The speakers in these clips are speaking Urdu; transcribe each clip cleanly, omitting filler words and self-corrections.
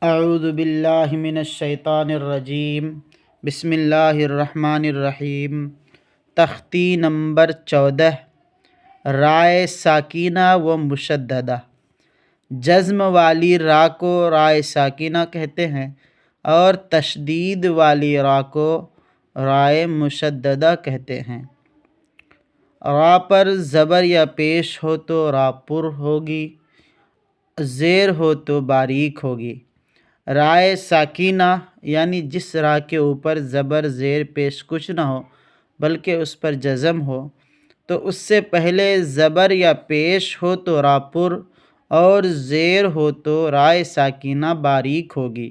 اعوذ باللہ من الشیطان الرجیم بسم اللہ الرحمن الرحیم۔ تختی نمبر 14، رائے ساکینہ و مشددہ۔ جزم والی را کو رائے ساکینہ کہتے ہیں اور تشدید والی را کو رائے مشددہ کہتے ہیں۔ را پر زبر یا پیش ہو تو را پر ہوگی، زیر ہو تو باریک ہوگی۔ رائے ساکینہ یعنی جس را کے اوپر زبر زیر پیش کچھ نہ ہو بلکہ اس پر جزم ہو، تو اس سے پہلے زبر یا پیش ہو تو را پر اور زیر ہو تو رائے ساکینہ باریک ہوگی۔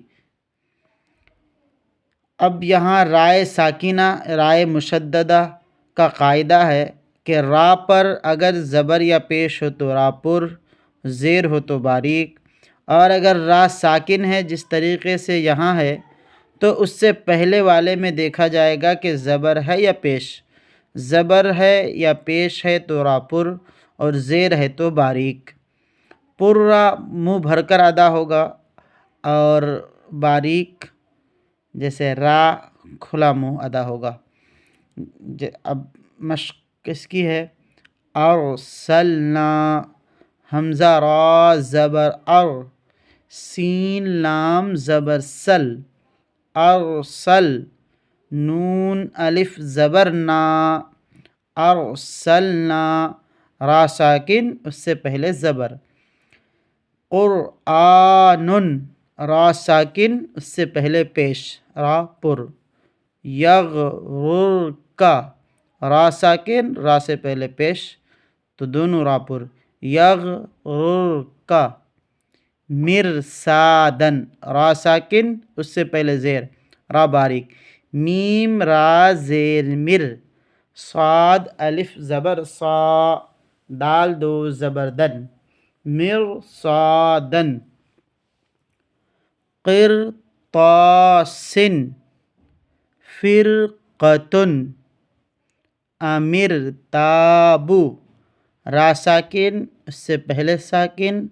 اب یہاں رائے ساکینہ رائے مشددہ کا قاعدہ ہے کہ را پر اگر زبر یا پیش ہو تو را پر، زیر ہو تو باریک، اور اگر را ساکن ہے جس طریقے سے یہاں ہے تو اس سے پہلے والے میں دیکھا جائے گا کہ زبر ہے یا پیش۔ زبر ہے یا پیش ہے تو را پر اور زیر ہے تو باریک۔ پر را منہ بھر کر ادا ہوگا اور باریک جیسے را کھلا منہ ادا ہوگا۔ اب مشق کس کی ہے؟ ارسلنا، حمزہ را زبر ار، سین لام زبر سل، ارسل، نون الف زبر نا، ارسلنا، را ساکن اس سے پہلے زبر۔ قرآن، را ساکن اس سے پہلے پیش، را پر۔ یغررکا، را ساکن را سے پہلے پیش تو دونوں را پر، یغررکا۔ مرصادن، را ساکن اس سے پہلے زیر، را باریک، میم را زیر مر، صاد الف زبر صا، دال دو زبر دن، مرصادن۔ قرطاس، فرقۃ، امرتاب، را ساکن اس سے پہلے ساکن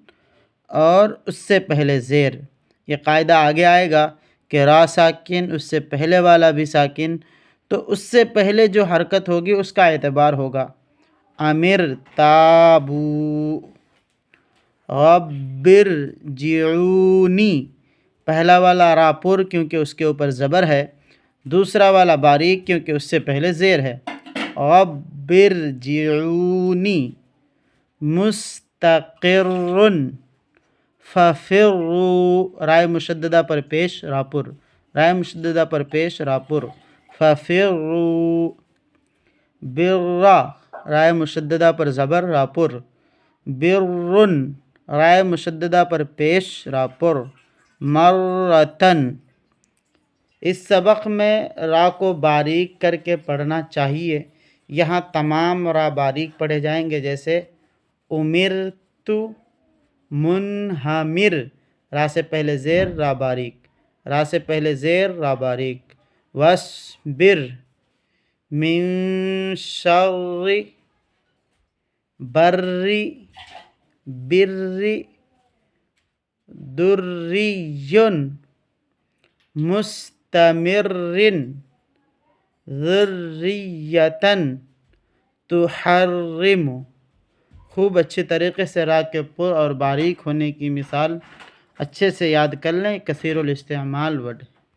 اور اس سے پہلے زیر۔ یہ قاعدہ آگے آئے گا کہ را ساکن اس سے پہلے والا بھی ساکن، تو اس سے پہلے جو حرکت ہوگی اس کا اعتبار ہوگا۔ امرتابو، غبر جعونی، پہلا والا را پر کیونکہ اس کے اوپر زبر ہے، دوسرا والا باریک کیونکہ اس سے پہلے زیر ہے۔ غبر جعونی، مستقر، ففروا، رائے مشددہ پر پیش را پر، رائے مشددہ پر پیش را پر، ففروا۔ برا، رائے مشددہ پر زبر را پر، برن، رائے مشددہ پر پیش را پر، مرتن۔ اس سبق میں را کو باریک کر کے پڑھنا چاہیے۔ یہاں تمام را باریک پڑھے جائیں گے، جیسے امرت، منہمر، را سے پہلے زیر را باریک، را سے پہلے زیر را باریک، وصبر، من شر، بری، بری، دری، مستمر، ذریۃ، تحرم۔ خوب اچھے طریقے سے را کے پر اور باریک ہونے کی مثال اچھے سے یاد کر لیں۔ کثیر الاستعمال ورڈ